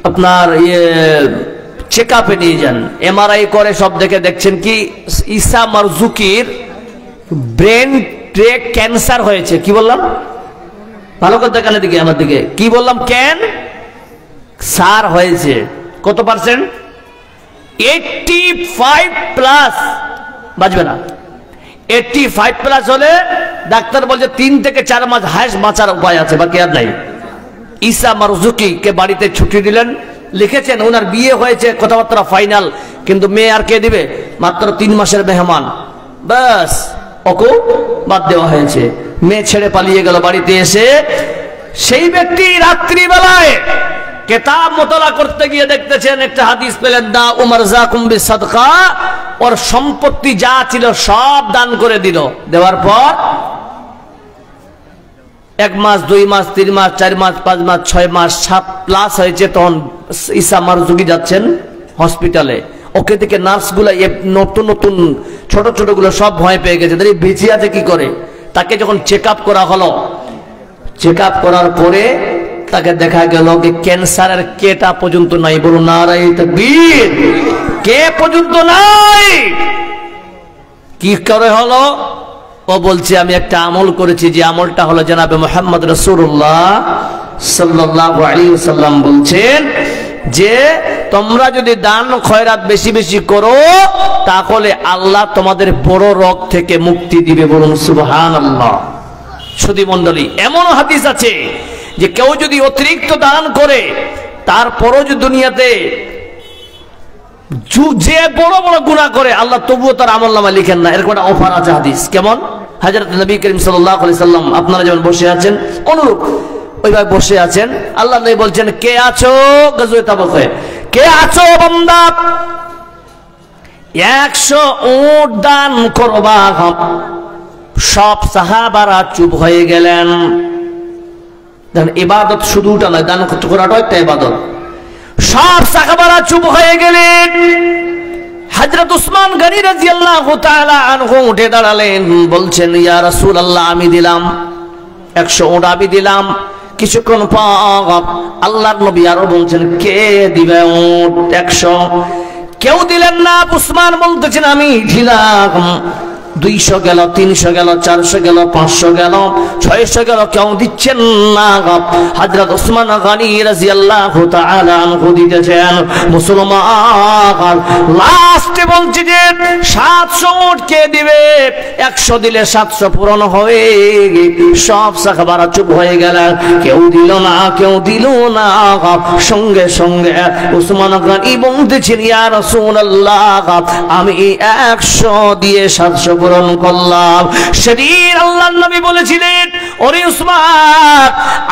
আপনার চেক আপে নিয়ে যান, এমআরআই করে, সব দেখে দেখছেন কি ঈসা মারজুকির ব্রেন ট্রে ক্যান্সার হয়েছে। কি বললাম? ভালো করে দেখানোর দিকে, আমার দিকে কি বললাম? ক্যান্সার হয়েছে। কত পার্সেন্ট? 85+। বাঁচবে না। 85+ হলে ডাক্তার বলছে 3 থেকে 4 মাস হায়েস্ট বাঁচার উপায় আছে, বাকি আর নাই। ঈসা মারজুকি কে বাড়িতে ছুটি দিলেন, লিখেছেন ওনার বিয়ে হয়েছে, কথাবার্তা ফাইনাল, কিন্তু মেয়ে আর কে দিবে? মাত্র 3 মাসের মেহমান, বাস ওকে বাদ দেওয়া হয়েছে। মেয়ে ছেড়ে পালিয়ে গেল। বাড়িতে এসে সেই ব্যক্তি রাত্রিবেলায় কিতাব মোতালা করতে গিয়ে দেখতেছেন একটা হাদিস পেলেন, দা উমর জাকুম বিসাদকা, ওর সম্পত্তি যা ছিল সব দান করে দিল। দেওয়ার পর 1 মাস 2 মাস 3 মাস 4 মাস 5 মাস 6 মাস 7+ হয়েছে। তখন ঈসা মারজুকি যাচ্ছেন হসপিটালে, ওকে থেকে নার্সগুলো নতুন নতুন ছোট ছোট গুলো সব ভয় পেয়ে গেছে, বেঁচে আছে কি করে। তাকে যখন চেক আপ করা হলো, চেক আপ করার পরে তাকে দেখা গেল যে ক্যান্সারের কেটা পর্যন্ত নাই। বলুন নারায়ে তাকবীর। কে পর্যন্ত নাই। কি করে হলো? ও বলছে আমি একটা আমল করেছি, যে আমলটা হলো জনাবে মুহাম্মদ রাসূলুল্লাহ সাল্লাল্লাহু আলাইহি ওয়াসাল্লাম বলছেন যে তোমরা যদি দান খয়রাত বেশি বেশি করো, তাহলে আল্লাহ তোমাদের বড় রোগ থেকে মুক্তি দিবে। বলুন সুবহানাল্লাহ। সুধী মণ্ডলী, এমন হাদিস আছে যে কেউ যদি অতিরিক্ত দান করে, তারপরও যদি দুনিয়াতে যে বড় বড় গুনাহ করে, আল্লাহ তবুও তার আমলনামা লিখেন না। এরকম একটা অফার আছে হাদিস। কেমন? হযরত নবী করিম সাল্লাল্লাহু আলাইহি সাল্লাম আপনারা যেমন বসে আছেন, অনুরূপ ওইভাবে বসে আছেন। আল্লাহ নবী বলছেন, কে আছো গজওয়ে তাবুকে, কে আছো বান্দা, 100 উট দান করবা। সব সাহাবারা চুপ হয়ে গেলেন। দেখেন, ইবাদত শুধু ওটা নয়, দান করাটা একটা ইবাদত। সব সাহাবারা চুপ হয়ে গেলেন। হযরত উসমান গনি রাদিয়াল্লাহু তাআলা আনহু উঠে দাঁড়ালেন, বলছেন, ইয়া রাসূলুল্লাহ, আমি দিলাম 100 উট, আমি দিলাম। কিছুক্ষণ পর আল্লাহর নবী আরো বলছেন, কে দিবে উট 100? কেউ দিলেন না। উসমান বলতেছেন, আমি দিলাম। 200 গেল, 300 গেল, 400 গেল, 500 গেল, 600 গেল, কেউ দিচ্ছেন না। হযরত উসমান গনি রাদিয়াল্লাহু তাআলা আনহু দিতেছেন। মুসলমান লাস্টে বলছে যে 700 উট কে দিবে? 100 দিলে 700 পূরণ হবে। সব সাহাবারা চুপ হয়ে গেলেন, কেউ দিল না, কেউ দিল না। সঙ্গে সঙ্গে উসমান গনি বলতেছেন, ইয়া রাসূলুল্লাহ, আমি 100 দিয়ে 700 পূরণ করলাম। সেদিন আল্লাহর নবী বলেছিলেন, ওরে উসমান,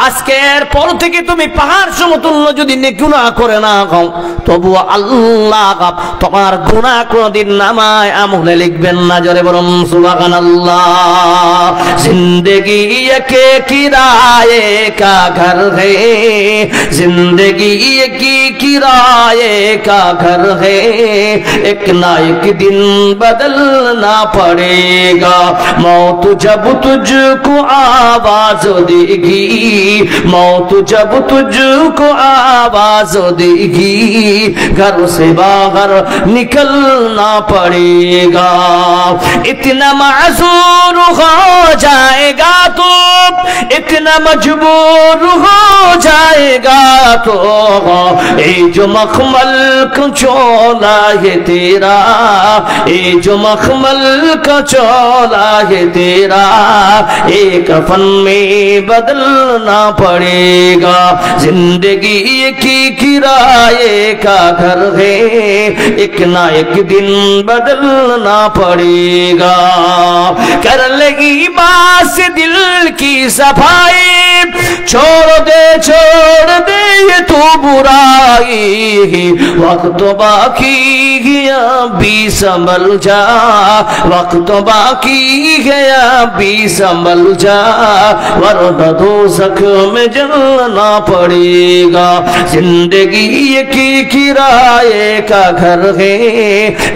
আজকের পর থেকে তুমি পাহাড় সমতুল্য যদি গুনাহ করে না হও, তবু আল্লাহ তোমার গুনাহ কোনদিন নামায় আমলে লিখবেন না। জোরে বলুন সুবহানাল্লাহ। জিন্দেগি একে কিরায়ে কা ঘর হে, জিন্দেগি একি কিরায়ে কা ঘর হে, এক না এক দিন বদলনা पड़ेगा। मौत जब तुझको आवाज देगी, मौत जब तुझको आवाज देगी, घर से बाहर निकलना पड़ेगा। इतना माज़ूर हो जाएगा तो, इतना मजबूर हो जाएगा तो, ये जो मखमल का चोला है तेरा, ये जो मखमल का चोला है तेरा, एक कफन में बदलना पड़ेगा। जिंदगी की किराए का घर है, एक ना एक दिन बदलना पड़ेगा। कर लगी बात दिल की सफाई, छोड़ दे ये तो बुराई वक्त बाकी गया भी संभल जा वक्त बाकी गया भी संभल जा वरना दोज़ख में जलना पड़ेगा जिंदगी एक किराए का घर है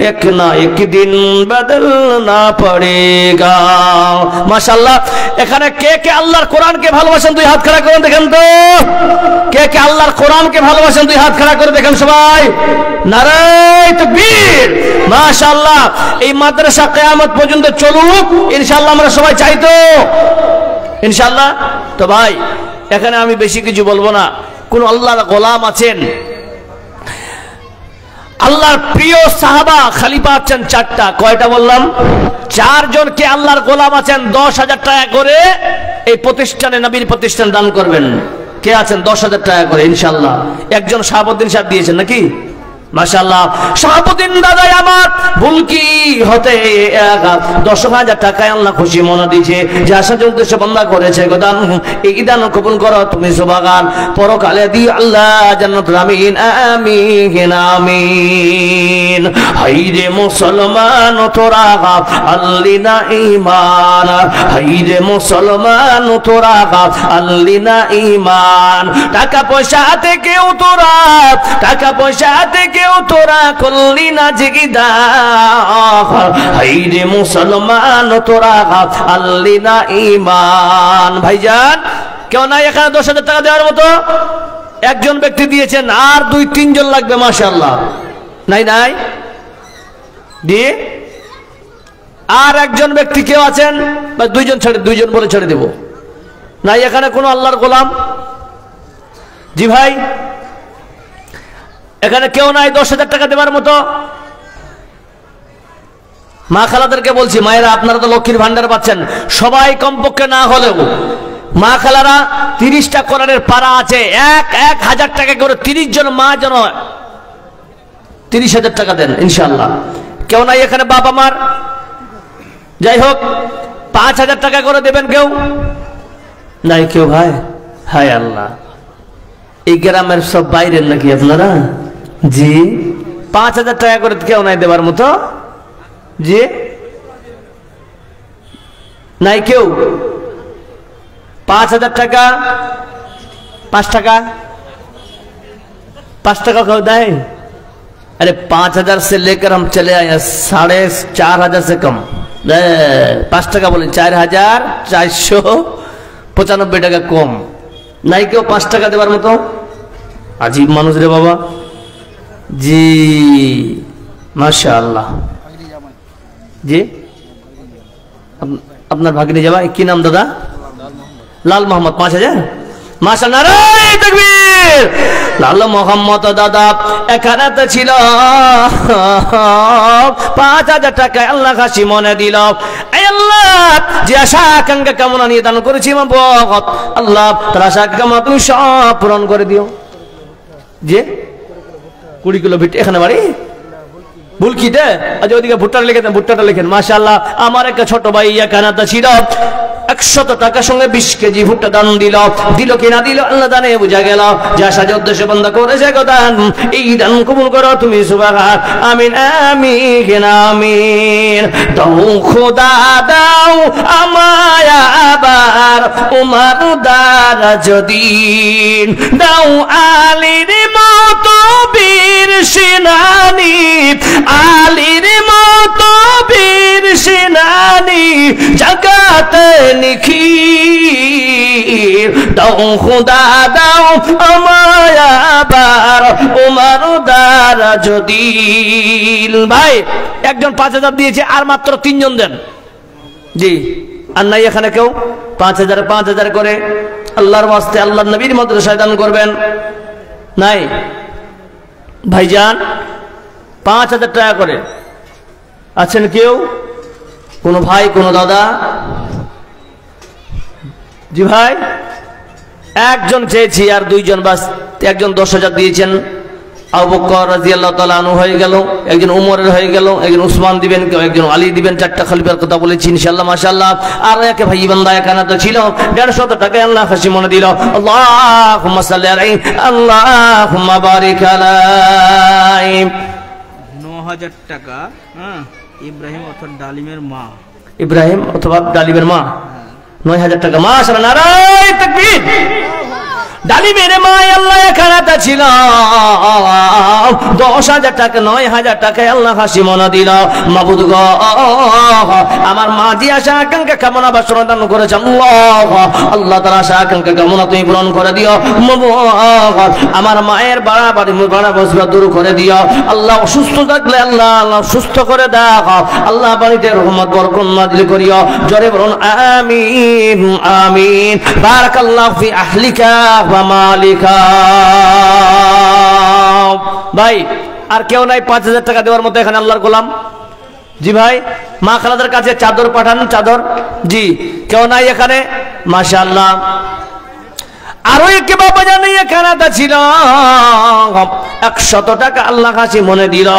एक ना एक दिन बदलना पड़ेगा माशाल्लाह এখানে কে কে আল্লাহর কোরআনকে ভালোবাসেন দুই হাত খাড়া করে দেখেন তো কে কে আল্লাহর কোরআনকে ভালোবাসেন দুই হাত খাড়া করে দেখেন সবাই নারায়ে তাকবীর মাশাআল্লাহ এই মাদ্রাসা কিয়ামত পর্যন্ত চলুক ইনশাআল্লাহ আমরা সবাই চাই তো ইনশাআল্লাহ তো ভাই এখানে আমি বেশি কিছু বলবো না কোন আল্লাহর গোলাম আছেন আল্লাহর প্রিয় সাহাবা খলিফা আছেন চারটা কয়টা বললাম চারজন কে আল্লাহর গোলাম আছেন 10,000 টাকা করে এই প্রতিষ্ঠানে নবীর প্রতিষ্ঠান দান করবেন কে আছেন 10,000 টাকা করে ইনশাআল্লাহ একজন শাহাবুদ্দিন সাহেব দিয়েছেন নাকি মাশাআল্লাহ শাহাবুদ্দিন দাদা আমার ভুল কি হতে 10,000 টাকায় আল্লাহ খুশি মনে দিয়েছে যে আসার উদ্দেশ্যে বান্দা করেছে গোদান এই দান কবুল করো তুমি সুবহান পরকালে দি আল্লাহ জান্নাতুল আমিন আমিন আমিন হাইরে মুসলমান তোরা আল্লিনা ঈমান হাইরে মুসলমান তোরা আল্লিনা ঈমান টাকা পয়সা থেকেও তোরা টাকা পয়সা থেকে তোরা করলি না জিগিদা হাইরে মুসলমান তোরা আল্লি না ঈমান ভাইজান কেউ নাই এখানে 10,000 টাকা দেওয়ার মতো একজন ব্যক্তি দিয়েছেন আর 2-3 জন লাগবে মাশাআল্লাহ নাই নাই দিয়ে আর একজন ব্যক্তি কেউ আছেন বা দুইজন বলে ছেড়ে দেব নাই এখানে কোন আল্লাহর গোলাম জি ভাই এখানে কেউ নাই 10,000 টাকা দেওয়ার মতো মা খালাদেরকে বলছি মায়েরা আপনারা তো লক্ষ্মীর ভান্ডার পাচ্ছেন সবাই কমপক্ষে না হলেও মা খালারা 30টা কোরআনের পারা আছে 1,000 টাকা করে 30 জন মা যেন 30,000 টাকা দেন ইনশাআল্লাহ কেউ নাই এখানে বাবা মার যাই হোক 5,000 টাকা করে দেবেন কেউ নাই কেউ ভাই হায় আল্লাহ এই গ্রামের সব বাইরের নাকি আপনারা জি 5,000 টাকা করে কেউ নাই দেবার মতো জি নাই কেউ 5,000 টাকা 5 টাকা 5 টাকা কেউ দেয় अरे 5,000 से लेकर हम चले आए 4,500 से कम 5 টাকা বলেন 4,495 টাকা কম নাই কেউ 5 টাকা দেওয়ার মতো আজীব মানুষ রে বাবা জি মাশাআল্লাহ জি আপনার ভাগ্নে জামাই কি নাম দাদা লাল মোহাম্মদ 5,000 মাশাআল্লাহ নারায়ে তাকবীর লাল মোহাম্মদ দাদা এখানে তো ছিল 5,000 টাকা আল্লাহ খাসি মনে দিল আল্লাহ যে আশা আকাঙ্ক্ষা কামনা নিয়ে দান করেছি আল্লাহ তার আশা কামনা তুমি সব পূরণ করে দিও যে 20 কিলো ভিট এখানে বাড়ি বুলকিতে আজ ওইদিকে ভুট্টাটা লিখেন মাশাআল্লাহ আমার একটা ছোট ভাই এখানে ছিল 100 টাকার সঙ্গে 20 কেজি ভুট্টা দান দিল কি না দিল আল্লাহ জানে বুঝা গেল যে আশা উদ্দেশ্য বন্ধ করেছে দান এই দান কবুল করো তুমি সুবহান আমিন আমিন আমিন দাও খোদা দাও আমায় আবার উমার দারা যদি দাও আলীর মতো বীর সেনানি আলীর মতো বীর সেনানি জাগাতে নিখির দাও খোদা দাও আমায় আবার উমার দারা যদি ভাই একজন 5,000 দিয়েছে আর মাত্র 3 জন দেন জি আর নাই এখানে কেউ 5,000 করে আল্লাহর ওয়াস্তে আল্লাহর নবীর মাদ্রাসায় দান করবেন নাই ভাইজান 5,000 টাকা করে আছেন কেউ কোন ভাই কোন দাদা জি ভাই একজন চেয়েছি আর 2 জন বাস একজন 10,000 দিয়েছেন আবু বকর রাদিয়াল্লাহু তাআলা আনহু হয়ে গেল, একজন উমরের হয়ে গেল, একজন উসমান দিবেন, কেউ একজন আলী দিবেন। 4টা খলিফার কথা বলেছি ইনশাআল্লাহ মাশাআল্লাহ। আর একে ভাই বান্দা এখানে তো ছিল 150 টাকা আল্লাহ খুশি মনে দিল। আল্লাহুম্মা সাল্লি আলাইহি আল্লাহুম্মা বারিক আলাইহি। 9000 টাকা ইব্রাহিম অথবা ডালিমের মা, ইব্রাহিম অথবা ডালিমের মা 9000 টাকা। মাশাআল্লাহ, নারায়ে তাকবীর। ডালিমের মা আল্লাহ এখানে ছিল 10,000 টাকা, 9,000 টাকায় আল্লাহ হাসি মনা দিল। মাবুদ গো, আমার মা যে আশা আকাঙ্ক্ষা কামনা বাসনা দান করেছে আল্লাহ তার আশা আকাঙ্ক্ষা কামনা তুমি পূরণ করে দিও। আমার মায়ের বাড়াবাড়ি বসবা দূর করে দিও আল্লাহ। অসুস্থ থাকলে আল্লাহ আল্লাহ সুস্থ করে দাও আল্লাহ। বাড়িতে রহমত বরকত নাযিল করিও। জোরে বলুন আমিন আমিন। বারাকাল্লাহু ফি আহলিকা ওয়া মালিকা। ভাই আর কেউ নাই 5,000 টাকা দেওয়ার মতো এখানে আল্লাহর গোলাম? জি ভাই, মা খালাদের কাছে চাদর পাঠান, চাদর। জি, কেউ নাই এখানে? মাশাআল্লাহ। আরো একে বাবা জানি এখানে ছিল 100 টাকা আল্লাহ কাছে মনে দিল।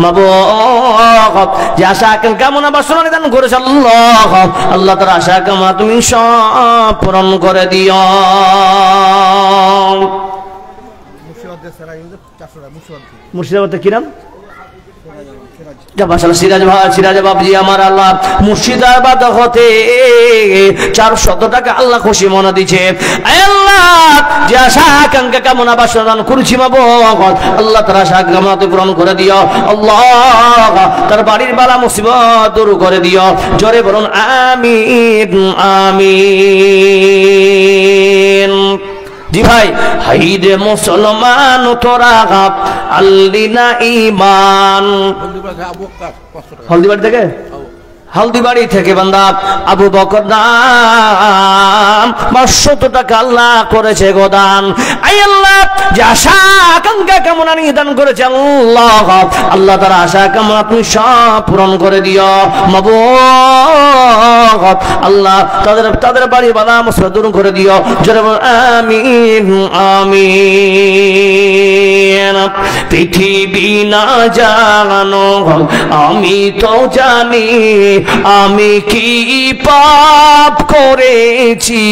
মাবুদ যে আশা আকাঙ্ক্ষা কামনা বাসনা নিদান করেছে আল্লাহ, আল্লাহ তার আশা কামনা তুমি সব পূরণ করে দিও। মুর্শিদাবাদে কি নাম? সিরাজ বাবজি আমার আল্লাহ মুর্শিদাবাদ হতে 400 টাকা আল্লাহ খুশি মনে দিচ্ছে। আল্লাহ যে আশা আকাঙ্ক্ষা কামনা বাসনা দান করেছি মাবুদ আল্লাহ তার আশা কামনা পূরণ করে দিও আল্লাহ। তার বাড়ির বালা মুসিবত দূর করে দিও। জোরে বলুন আমিন আমিন। জি ভাই, হাইরে মুসলমান তোরা আল্লিনা ইমান। হলদিবাড়ি থেকে, হলদিবাড়ি থেকে বান্দা আবু বকর নাম 500 টাকা আল্লাহ করেছে গোদান। আই আল্লাহ যে আশা আকাঙ্ক্ষা কামনা নিদান করেছে আল্লাহ, আল্লাহ তার আশা কামনা তুমি সব পূরণ করে দিও মাবুদ আল্লাহ। তাদের বাড়ি বালা মুসিবত দূর করে দিও। জোরে বল আমিন আমিন। পৃথিবী না জানো আমি তো জানি আমি কি পাপ করেছি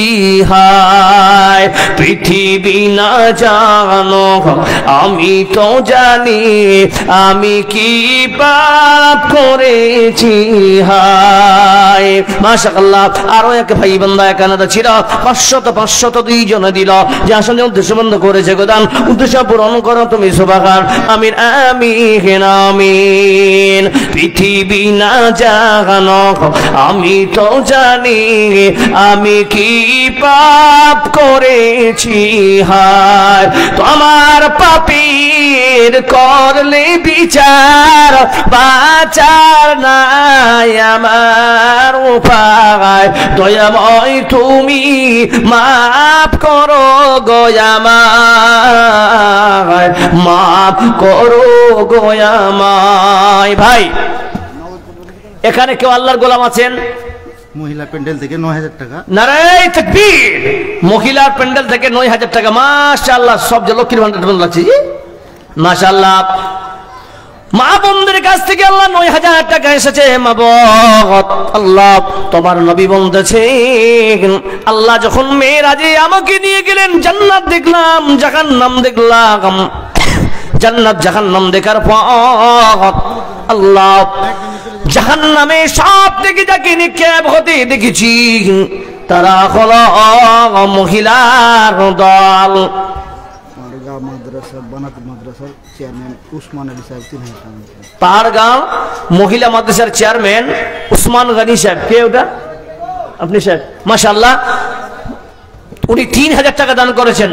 হায়। পৃথিবী না জানো আমি তো জানি আমি কি পাপ করেছি হায়। মাশাআল্লাহ। আরো এক ভাই বান্দা এখানে ছিল 500 দুইজনে দিল। যে আসলে উদ্দেশ্য বন্ধ করেছে গোদান উদ্দেশ্য পূরণ করো তুমি সুবহান আমিন আমিন আমিন। পৃথিবী না জানো আমি তো জানি আমি কি পাপ করেছি হায়। তোমার পাপীর করলে বিচার বাঁচার নাই আমার উপায়। দয়াময় তুমি মাফ করো গয়ামায়, মাফ করো গয়ামায়। ভাই এখানে কেউ আল্লাহর গোলাম আছেন? মহিলা প্যান্ডেল থেকে 9,000 টাকা। নারায়ে তাকবীর। মহিলার প্যান্ডেল থেকে 9,000 টাকা। মাশাআল্লাহ। সব যে লক্ষ্মীর ভান্ডার লাগছে মাশাআল্লাহ। মা বোনদের কাছ থেকে আল্লাহ 9,000 টাকা এসেছে। মাবুদ আল্লাহ তোমার নবী বলতেছে আল্লাহ যখন মেরাজে আমাকে নিয়ে গেলেন জান্নাত দেখলাম জাহান্নাম দেখলাম। জান্নাত জাহান্নাম দেখার পর আল্লাহ জাহান্নামে সব থেকে যাকে নিক্ষেপ হতে দেখেছি তারা হলো মহিলার দল। পাহাড়গাঁও মহিলা মাদ্রাসার চেয়ারম্যান উসমান গনি সাহেব। কে ওটা? আপনি সাহেব। মাশাআল্লাহ। উনি 3,000 টাকা দান করেছেন।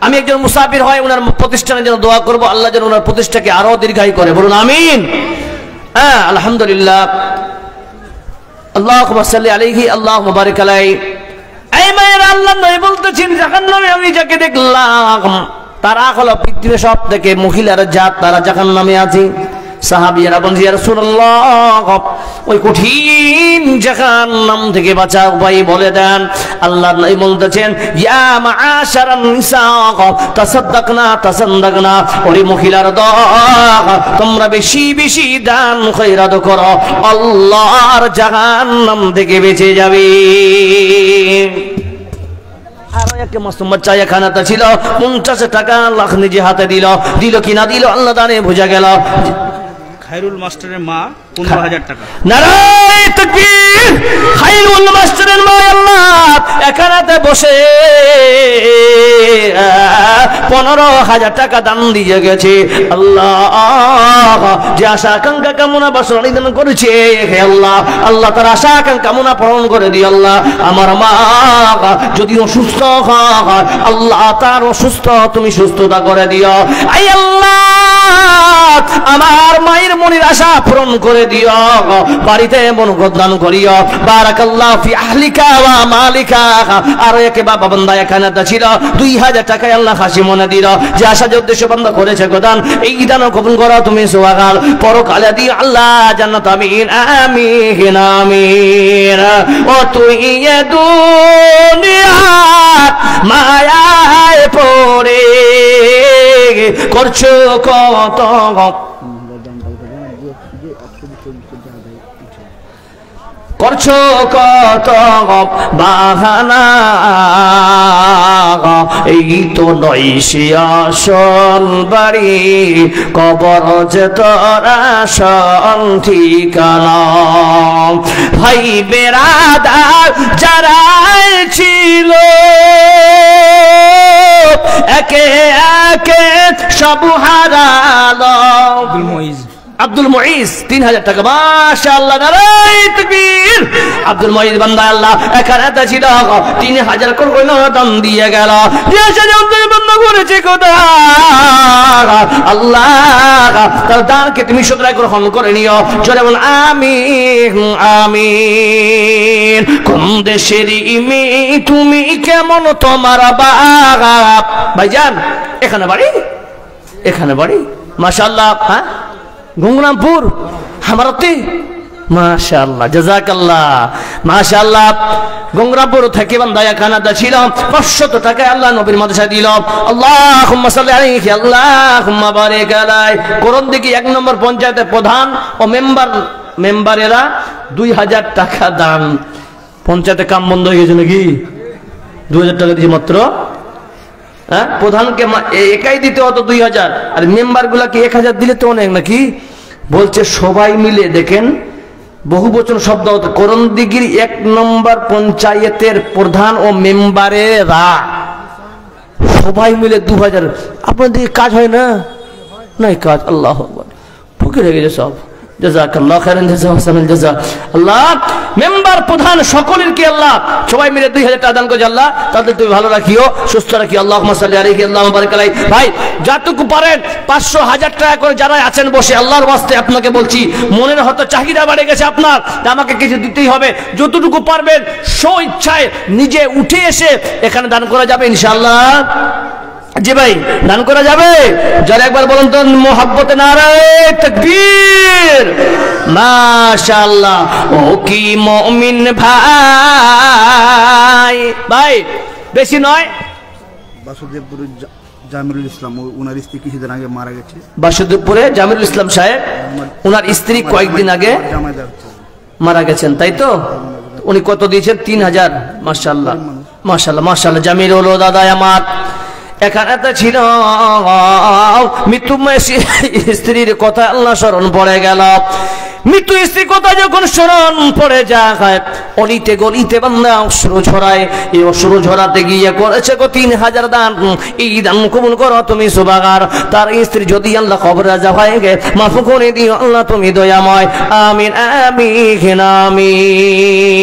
আমি একজন মুসাফির হয় ওনার প্রতিষ্ঠানের জন্য দোয়া করব আল্লাহ যেন ওনার প্রতিষ্ঠাকে আরো দীর্ঘায়ু করে। বলুন আমিন। হ্যাঁ আলহামদুলিল্লাহ। আল্লাহুম্মা সাল্লি আলাইহি আল্লাহুম্মা বারিক আলাইহি। এই মায়ের আল্লাহ নবী বলতেছেন জাহান্নামে আমি যাকে দেখলাম তারা হলো পৃথিবীর সব থেকে মহিলার জাত, তারা জাহান্নামে আছে। সাহাবীরা বলেন ইয়া রাসূলুল্লাহ ওই কঠিন জাহান্নাম থেকে বাঁচার উপায় বলে দেন। আল্লাহর নবী বলতেছেন ইয়া মাআশারান নিসা তাসাদ্দাকনা ওরে মহিলার দল তোমরা বেশি বেশি দান খয়রাত করো, আল্লাহর জাহান্নাম থেকে বেঁচে যাবে। আরো একটা মাসুম বাচ্চা এখানে ছিল, 50 টাকা আল্লাহ নিজে হাতে দিল কি না দিল আল্লাহ জানে, বোঝা গেল। খায়রুল মাস্টারের মা 15,000 টাকা। নারায়ে তাকবীর! খায়রুল মাস্টারের মা আল্লাহ এখানে বসে 15,000 টাকা দান দিয়ে গেছে। আল্লাহ যে আশা আকাঙ্ক্ষা কামনা বাসনা নিদান করেছে, হে আল্লাহ, আল্লাহ তার আশা আকাঙ্ক্ষা কামনা পূরণ করে দিও আল্লাহ। আমার মা যদি অসুস্থ হয় আল্লাহ তার অসুস্থ তুমি সুস্থতা করে দিও। আই আল্লাহ আমার মায়ের মনের আশা পূরণ করে দিও, বাড়িতে বরকত দান করিও। বারাকাল্লাহু ফি আহলিকা ওয়া মালিকা। আর একে বাবা বান্দা এখানে ছিল 2,000 টাকা আল্লাহ হাসি মনে দিল, যে আশা যে উদ্দেশ্য বান্দা করেছে গোদান এই দান কবুল করো তুমি সুবহান। পরকালে দিও আল্লাহ জান্নাত, আমিন আমিন আমিন। ও তুই এ দুনিয়া মায়ায় পড়ে করছো কত করছো কত বাহানা, এই তো নয় সে আসল বাড়ি, কবর যে তোর আসল ঠিকানা। ভাই বেরাদার যারা ছিল একে একে সব হারালো। আব্দুল মুইজ 3,000 টাকা, মাশাআল্লাহ, নারায়ে তাকবীর। আব্দুল মুইজ বান্দা আল্লাহ এখানে ছিল 3,000 করে দান দিয়ে গেল, বান্দা করেছে খোদা আল্লাহ তার দানকে তুমি সদয় গ্রহণ করে নিও। জোরে বল আমিন আমিন। কোন দেশের ইমি তুমি কেমন তোমার বাপ? ভাইজান এখানে বাড়ি মাশাআল্লাহ। হ্যাঁ গঙ্গরামপুর হামারতে, মাশাআল্লাহ জাযাকাল্লাহ মাশাআল্লাহ। গঙ্গরামপুর থেকে বান্দা কানাডা ছিল 500 টাকা আল্লাহ নবীর মাদ্রাসা দিল। আল্লাহুম্মা সাল্লি আলাইহি আল্লাহুম্মা বারিক আলাইহি। কোরআন দিকে 1 নম্বর পঞ্চায়েতের প্রধান ও মেম্বারেরা 2,000 টাকা দান। পঞ্চায়েতে কাম বন্ধ হয়ে গেছে নাকি? 2,000 টাকা দিয়েছে মাত্র। হ্যাঁ প্রধানকে একাই দিতে হতো 2,000, আর মেম্বার গুলাকে 1,000 দিলে তো অনেক নাকি? বলছে সবাই মিলে দেখেন বহু বচন শব্দ হতো। করণ দিঘির 1 নম্বর পঞ্চায়েতের প্রধান ও মেম্বারেরা সবাই মিলে 2,000। আপনাদের কাজ হয় না? নাই কাজ, আল্লাহ আকবার, ফুকে রেখে গেছে সব। জাযাকাল্লাহ খাইরান জাযা হাসানাল জাযা। আল্লাহ মেম্বার প্রধান সকলেরকে আল্লাহ সবাই মিলে 2,000 টাকা দান করে আল্লাহ তাদের তুমি ভালো রাখিও, সুস্থ রাখিও। আল্লাহুম্মা সাল্লি আলাইহি আল্লাহুম্মা বারিক আলাইহি। ভাই যতটুকু পারেন 500 1000 টাকা করে যারা আছেন বসে, আল্লাহর ওয়াস্তে আপনাকে বলছি, মনের হয়তো চাহিদা বেড়ে গেছে আপনার, আমাকে কিছু দিতেই হবে, যতটুকু পারবেন স্ব ইচ্ছায় নিজে উঠে এসে এখানে দান করা যাবে ইনশাআল্লাহ। জি ভাই দান করা যাবে? যারা একবার বলেন তো মোহাব্বতে নারায়ে তাকবীর। মাশাআল্লাহ। ও কি মুমিন ভাই, ভাই বেশি নয়। বাসুদেবপুরের জামিরুল ইসলাম, ওনার স্ত্রী কিছুদিন আগে মারা গেছে। বাসুদেবপুরে জামিরুল ইসলাম সাহেব, ওনার স্ত্রী কয়েকদিন আগে মারা গেছেন, তাই তো? উনি কত দিয়েছেন? 3,000। মাশাআল্লাহ মাশাআল্লাহ মাশাআল্লাহ। জামিরুল দাদা আমার এখানে ছিল মৃত্যুময় স্ত্রীর কথা আল্লাহ স্মরণ পড়ে গেল। মৃত্যু স্ত্রীর কথা যখন স্মরণ পড়ে যায় অলিতে গলিতে বান্দা অশ্রু ঝরায়। এই অশ্রু ঝরাতে গিয়ে করেছে 3,000 দান। এই দান কবুল করো তুমি সুবহান। তার স্ত্রী যদি আল্লাহ কবরে রাজা হয়ে গে মাফ করে দিও আল্লাহ তুমি দয়াময়। আমিন আমিন আমিন।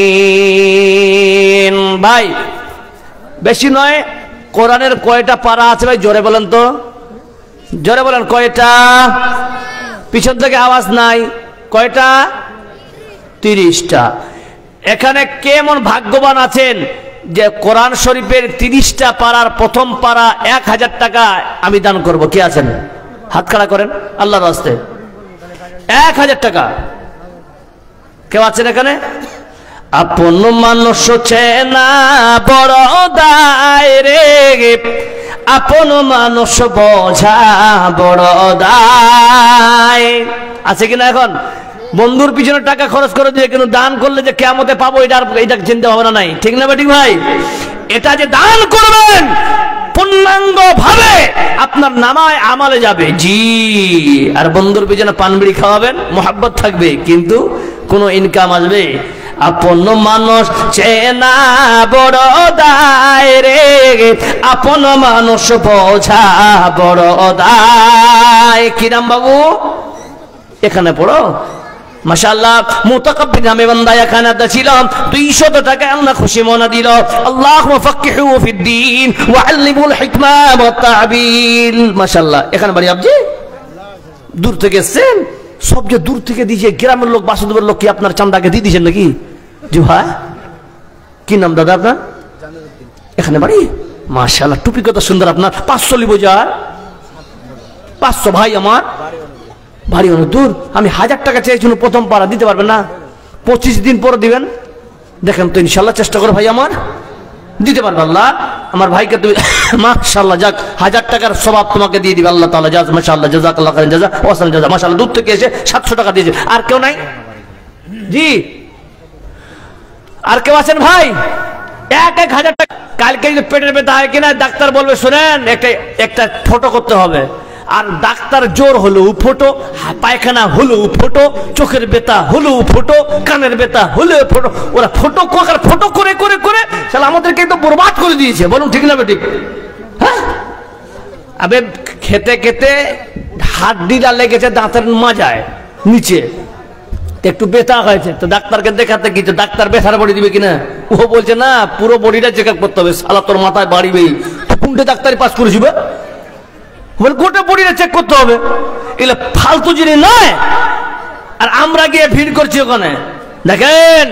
ভাই বেশি নয়। কোরআনের কয়টা পারা আছে ভাই জোরে বলেন তো, জোরে বলেন কয়টা? পিছন থেকে আওয়াজ নাই। কয়টা? 30টা। এখানে কেমন ভাগ্যবান আছেন যে কোরআন শরীফের 30টা পারার প্রথম পারা 1,000 টাকা আমি দান করব। কে আছেন? হাত খাড়া করেন আল্লাহর রাস্তায়। 1000 টাকা। কেউ আছেন এখানে? আপন মানুষ চেনা বড় দায় রে, আপন মানুষ বোঝা বড় দায়। আছে কিনা? এখন বন্ধুর পিছনে টাকা খরচ করে দিয়ে কিন্তু দান করলে যে কিয়ামতে পাবো এটা চিন্তা ভাবনা নাই, ঠিক না বেঠিক ভাই? এটা যে দান করবেন পূর্ণাঙ্গ ভাবে আপনার নামায় আমালে যাবে। জি, আর বন্ধুর পিছনে পান বিড়ি খাওয়াবেন, মোহাব্বত থাকবে, কিন্তু কোনো ইনকাম আসবে? আপন মানুষ চেনা বড় দায় রে, আপন মানুষ বোঝা বড় দায়। কি নাম বাবু? এখানে পড়ো। মাশাআল্লাহ, মুতাকাব্বির নামে বান্দা এখানে ছিল। 200 টাকা আল্লাহ খুশি মনে দিল। আল্লাহুম্মা ফাক্কিহু ফিদ্দীন ওয়া আল্লিমুল হিকমা ওয়াত তা'বীল। মাশাআল্লাহ, এখানে বাড়ি আপনি দূর থেকে এসেছেন, সব যে দূর থেকে দিয়েছে, গ্রামের লোক, বাসুদেবের লোক কি আপনার চান্দাকে দিয়ে দিয়েছেন নাকি? জি ভাই, কি নাম দাদা আপনার? এখানে বাড়ি? মাশাআল্লাহ, টুপি কত সুন্দর আপনার। 500 লিবো যা? 500 ভাই আমার বাড়ি অনেক দূর। আমি 1000 টাকা চেয়েছিল প্রথম পাড়া, দিতে পারবেন না? 25 দিন পরে দিবেন, দেখেন তো ইনশাল্লাহ চেষ্টা করো ভাই আমার, দিতে পারবে আল্লাহ আমার ভাইকে। তুমি মাশাআল্লাহ, যাক 1000 টাকার সওয়াব তোমাকে দিয়ে দিবে আল্লাহ তাআলা। জাযা মাশাআল্লাহ, জাযাকাল্লাহু খাইরান জাযা ওয়াসাল জাযা। মাশাআল্লাহ, দূর থেকে এসে 700 টাকা দিয়েছে। আর কেউ নাই? জি, আর কেউ আছেন ভাই? 1000 টাকা। কালকে যদি পেটের ব্যথা হয় কিনা, ডাক্তার বলবে শুনেন একটা ফটো করতে হবে, আর ডাক্তার জোর হলো ফটো, পায়খানা হলো ফটো, চোখের ব্যথা হলো ফটো, কানের ব্যথা হলো ফটো। ওরা ফটো ফটো করে করে করে তাহলে আমাদেরকে তো বরবাদ করে দিয়েছে। বলুন ঠিক না বেঠিক? হ্যাঁ, আবে খেতে খেতে হাড্ডিটা লেগেছে দাঁতের মাজায় নিচে, একটু ব্যথা হয়েছে, তো ডাক্তারকে দেখাতে গিয়েছে। ডাক্তার ব্যথার বডি দিবে কিনা? ও বলছে না, পুরো বডিটা চেক আপ করতে হবে। শালা তোর মাথায় বাড়িবেই, কোনটা ডাক্তারি পাস করেছিল? গোটা বডিটা চেক করতে হবে। এগুলো ফালতু জিনিস নয়। আর আমরা গিয়ে ভিড় করছি ওখানে। দেখেন